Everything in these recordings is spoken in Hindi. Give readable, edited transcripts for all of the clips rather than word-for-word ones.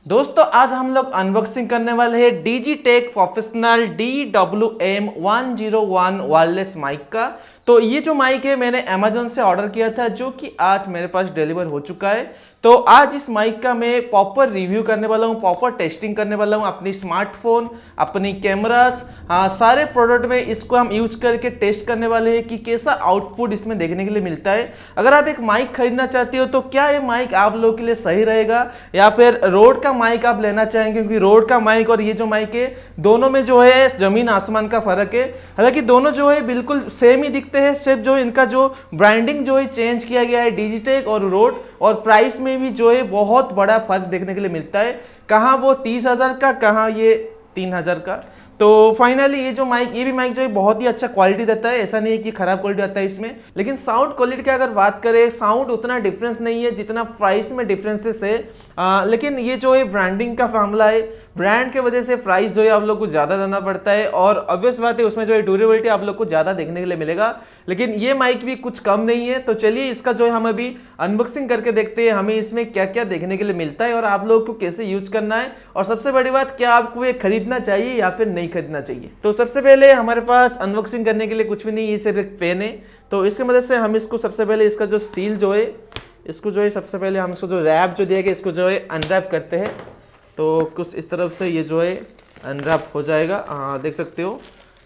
दोस्तों आज हम लोग अनबॉक्सिंग करने वाले हैं Digitek professional DWM101 wireless mic का। तो ये जो माइक है मैंने अमेजोन से ऑर्डर किया था जो कि आज मेरे पास डिलीवर हो चुका है। तो आज इस माइक का मैं प्रॉपर रिव्यू करने वाला हूँ, प्रॉपर टेस्टिंग करने वाला हूँ अपनी स्मार्टफोन, अपनी कैमरास, सारे प्रोडक्ट में इसको हम यूज करके टेस्ट करने वाले हैं कि कैसा आउटपुट इसमें देखने के लिए मिलता है। अगर आप एक माइक खरीदना चाहते हो तो क्या ये माइक आप लोगों के लिए सही रहेगा या फिर रोड का माइक आप लेना चाहेंगे, क्योंकि रोड का माइक और ये जो माइक है दोनों में जो है जमीन आसमान का फर्क है। हालांकि दोनों जो है बिल्कुल सेम ही दिखते हैं, सिर्फ जो इनका जो ब्रांडिंग जो है चेंज किया गया है डिजिटेक और रोड, और प्राइस में भी जो है बहुत बड़ा फर्क देखने के लिए मिलता है। कहाँ वो 30,000 का, कहाँ ये 3,000 का। तो फाइनली ये जो माइक, ये भी माइक जो है बहुत ही अच्छा क्वालिटी देता है, ऐसा नहीं है कि खराब क्वालिटी आता है इसमें। लेकिन साउंड क्वालिटी की अगर बात करें, साउंड उतना डिफरेंस नहीं है जितना प्राइस में डिफरेंसेस है। लेकिन ये जो है ब्रांडिंग का मामला है, ब्रांड के वजह से प्राइस जो है आप लोग को ज़्यादा देना पड़ता है, और ऑब्वियस बात है उसमें जो है ड्यूरेबिलिटी आप लोग को ज़्यादा देखने के लिए मिलेगा। लेकिन ये माइक भी कुछ कम नहीं है। तो चलिए इसका जो है हम अभी अनबॉक्सिंग करके देखते हैं हमें इसमें क्या क्या देखने के लिए मिलता है और आप लोगों को कैसे यूज करना है, और सबसे बड़ी बात क्या आपको ये खरीदना चाहिए या फिर नहीं खरीदना चाहिए। तो सबसे पहले हमारे पास अनबॉक्सिंग करने के लिए कुछ भी नहीं, ये सिर्फ एक पेन है। तो इसकी मदद से हम इसको सबसे पहले इसका जो सील जो है, इसको जो है सबसे पहले हम इसको जो रैप जो दिया गया इसको जो है अनरैप करते हैं। तो कुछ इस तरफ से ये जो है अनरैप हो जाएगा। देख सकते हो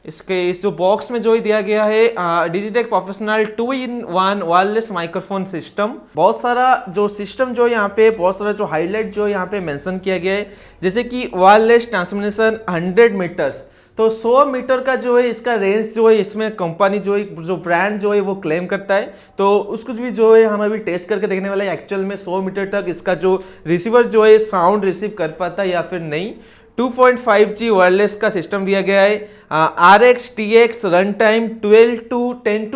इसके इस जो बॉक्स में जो ही दिया गया है Digitek professional 2-in-1 wireless microphone system. बहुत सारा जो सिस्टम जो यहाँ पे, बहुत सारा जो हाईलाइट जो यहाँ पे मेंशन किया गया है, जैसे कि वायरलेस ट्रांसमिशन 100 मीटर्स। तो 100 मीटर का जो है इसका रेंज जो है, इसमें कंपनी जो है, जो ब्रांड जो है वो क्लेम करता है। तो उसको भी जो है हम अभी टेस्ट करके देखने वाला है एक्चुअल में 100 मीटर तक इसका जो रिसीवर जो है साउंड रिसीव कर पाता है या फिर नहीं। 2.5G वायरलेस का सिस्टम दिया गया है। RX TX run time 10 to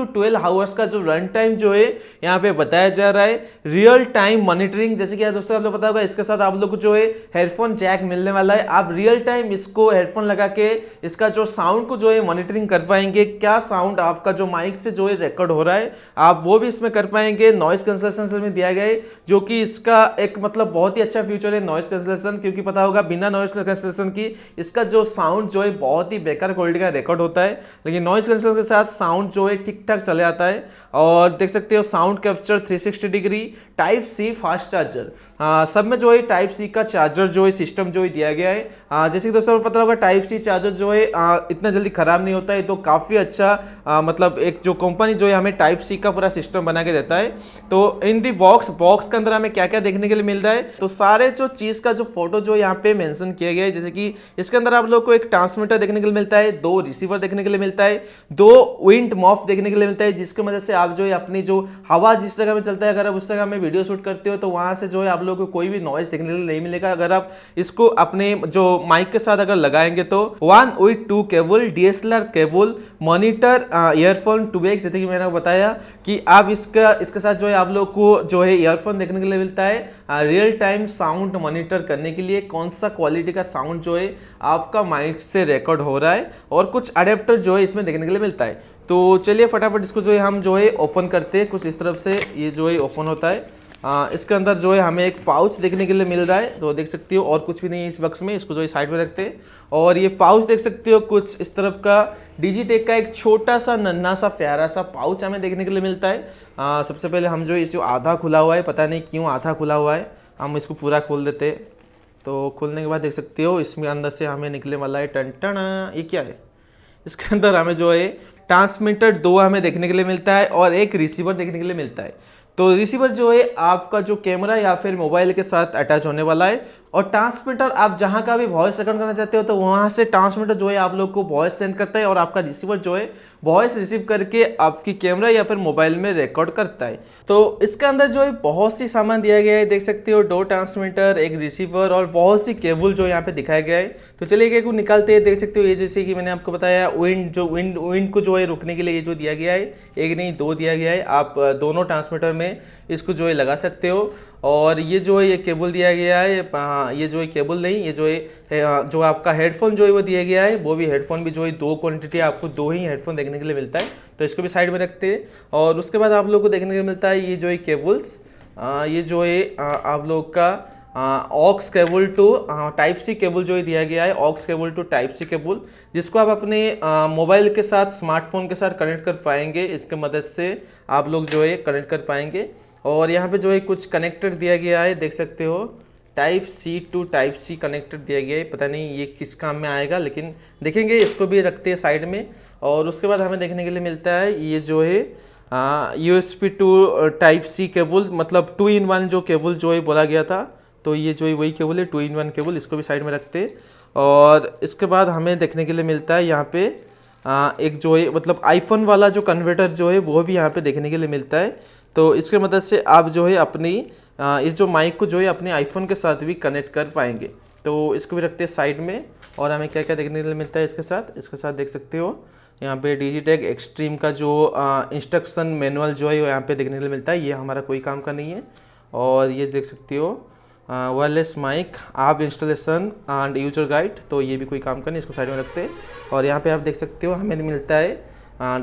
12 hours का जो रन टाइम जो है यहाँ पे बताया जा रहा है। रियल टाइम मॉनिटरिंग, जैसे कि यार दोस्तों आप लोग पता होगा इसके साथ आप लोग को जो है हेडफोन जैक मिलने वाला है। आप रियल टाइम इसको हेडफोन लगा के इसका जो साउंड को जो है मॉनिटरिंग कर पाएंगे, क्या साउंड आपका जो माइक से जो है रिकॉर्ड हो रहा है आप वो भी इसमें कर पाएंगे। नॉइस कैंसलेशन में दिया गया है, जो कि इसका एक मतलब बहुत ही अच्छा फ्यूचर है नॉइस कैंसलेशन, क्योंकि पता होगा बिना नॉइस कैंसलेशन की इसका जो साउंड जो है बहुत ही बेकार क्वालिटी का रिकॉर्ड होता है। लेकिन नॉइस कैंसलेशन के साथ साउंड जो है ठीक ठाक चले आता है। और देख सकते हो sound capture 360 degree, type C fast charger, सब में जो है टाइप सी का चार्जर जो है सिस्टम जो है दिया गया है। जैसे कि दोस्तों पता होगा टाइप सी चार्जर जो है इतना जल्दी खराब नहीं होता है, तो काफ़ी अच्छा मतलब एक जो कंपनी जो है हमें टाइप सी का पूरा सिस्टम बना के देता है। तो इन दी बॉक्स के अंदर हमें क्या क्या देखने के लिए मिल रहा है, तो सारे जो चीज़ का जो फोटो जो यहाँ पे मेंशन किया गया है, जैसे कि इसके अंदर आप लोग को एक ट्रांसमीटर देखने के लिए मिलता है, 2 रिसीवर देखने के लिए मिलता है, 2 विंड मॉफ देखने के लिए मिलता है, जिसकी वजह से आप जो है अपनी जो हवा जिस जगह में चलता है अगर आप उस जगह में वीडियो शूट करते हो तो वहां से जो है आप लोगों को कोई भी नॉइज देखने के लिए नहीं मिलेगा। अगर आप इसको अपने जो माइक के साथ अगर लगाएंगे तो 1 with 2 cable, DSLR cable, monitor, earphone 2x, जैसे कि मैंने बताया कि आप इसके साथ जो है आप लोग को जो है ईयरफोन देखने के लिए मिलता है रियल टाइम साउंड मॉनिटर करने के लिए, कौन सा क्वालिटी का साउंड जो है आपका माइक से रिकॉर्ड हो रहा है, और कुछ अडेप्टर जो है इसमें देखने के लिए मिलता है। तो चलिए फटाफट इसको जो है हम जो है ओपन करते हैं। कुछ इस तरफ से ये जो है ओपन होता है। इसके अंदर जो है हमें एक पाउच देखने के लिए मिल रहा है, तो देख सकते हो और कुछ भी नहीं है इस बक्स में। इसको जो है साइड में रखते हैं, और ये पाउच देख सकते हो कुछ इस तरफ का डिजिटेक का एक छोटा सा नन्हा सा प्यारा सा पाउच हमें देखने के लिए मिलता है। सबसे पहले हम जो इस जो आधा खुला हुआ है, पता नहीं क्यों आधा खुला हुआ है, हम इसको पूरा खोल देते हैं। तो खोलने के बाद देख सकते हो इसमें अंदर से हमें निकले वाला है टन। ये क्या है, इसके अंदर हमें जो है ट्रांसमीटर 2 हमें देखने के लिए मिलता है और एक रिसीवर देखने के लिए मिलता है। तो रिसीवर जो है आपका जो कैमरा या फिर मोबाइल के साथ अटैच होने वाला है, और ट्रांसमीटर आप जहां का भी वॉइस सेंड करना चाहते हो तो वहां से ट्रांसमीटर जो है आप लोग को वॉइस सेंड करता है, और आपका रिसीवर जो है वॉइस रिसीव करके आपकी कैमरा या फिर मोबाइल में रिकॉर्ड करता है। तो इसके अंदर जो है बहुत सी सामान दिया गया है, देख सकते हो 2 ट्रांसमीटर, एक रिसीवर और बहुत सी केबल जो यहाँ पे दिखाया गया है। तो चलिए एक निकालते हैं। देख सकते हो ये जैसे कि मैंने आपको बताया विंड को जो है रुकने के लिए ये जो दिया गया है, एक नहीं 2 दिया गया है। आप दोनों ट्रांसमीटर में इसको जो है लगा सकते हो। और ये जो है ये केबल दिया गया है, ये जो है केबल नहीं, ये जो है जो आपका हेडफोन जो है वो दिया गया है, वो भी हेडफोन भी जो है 2 क्वांटिटी आपको 2 ही हेडफोन देखने के लिए मिलता है। तो इसको भी साइड में रखते हैं। और उसके बाद आप लोग को देखने के लिए मिलता है ये जो है केबल्स, ये जो है आप लोग का aux cable to type C cable जो है दिया गया है, aux cable to type C cable, जिसको आप अपने मोबाइल के साथ, स्मार्टफोन के साथ कनेक्ट कर पाएंगे। इसके मदद से आप लोग जो है कनेक्ट कर पाएंगे। और यहाँ पे जो है कुछ कनेक्टर दिया गया है, देख सकते हो, type C to type C connector दिया गया है। पता नहीं ये किस काम में आएगा, लेकिन देखेंगे। इसको भी रखते हैं साइड में। और उसके बाद हमें देखने के लिए मिलता है ये जो है USB to type C cable, मतलब 2-in-1 जो केबल जो है बोला गया था। तो ये जो है वही केबल है, 2-in-1 केबल। इसको भी साइड में रखते हैं। और इसके बाद हमें देखने के लिए मिलता है यहाँ पे एक जो है मतलब आईफोन वाला जो कन्वर्टर जो है वो भी यहाँ पे देखने के लिए मिलता है। तो इसके मदद से आप जो है अपनी इस जो माइक को जो है अपने आईफोन के साथ भी कनेक्ट कर पाएंगे। तो इसको भी रखते हैं साइड में। और हमें क्या क्या देखने के लिए मिलता है इसके साथ देख सकते हो यहाँ पे डिजिटेक एक्सट्रीम का जो इंस्ट्रक्शन मैनुअल जो है वो यहाँ पे देखने के लिए मिलता है। ये हमारा कोई काम का नहीं है। और ये देख सकते हो वायरलेस माइक आप इंस्टॉलेशन एंड यूजर गाइड, तो ये भी कोई काम का नहीं, इसको साइड में रखते हैं। और यहाँ पे आप देख सकते हो हमें मिलता है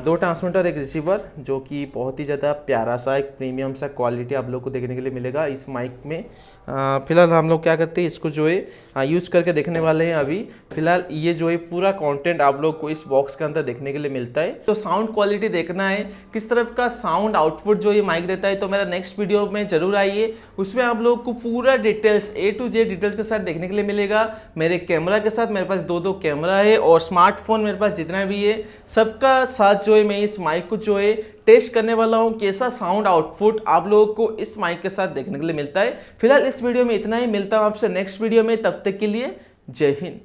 2 ट्रांसमीटर, एक रिसीवर, जो कि बहुत ही ज़्यादा प्यारा सा एक प्रीमियम सा क्वालिटी आप लोग को देखने के लिए मिलेगा इस माइक में। फिलहाल हम लोग क्या करते हैं, इसको जो है यूज करके देखने वाले हैं अभी। फिलहाल ये जो है पूरा कंटेंट आप लोग को इस बॉक्स के अंदर देखने के लिए मिलता है। तो साउंड क्वालिटी देखना है, किस तरफ का साउंड आउटपुट जो ये माइक देता है, तो मेरा नेक्स्ट वीडियो में जरूर आइए। उसमें आप लोग को पूरा details A to Z details के साथ देखने के लिए मिलेगा। मेरे कैमरा के साथ, मेरे पास 2 कैमरा है, और स्मार्टफोन मेरे पास जितना भी है सबका साथ जो है मैं इस माइक को जो है टेस्ट करने वाला हूं, कैसा साउंड आउटपुट आप लोगों को इस माइक के साथ देखने के लिए मिलता है। फिलहाल इस वीडियो में इतना ही, मिलता हूं आपसे नेक्स्ट वीडियो में, तब तक के लिए जय हिंद।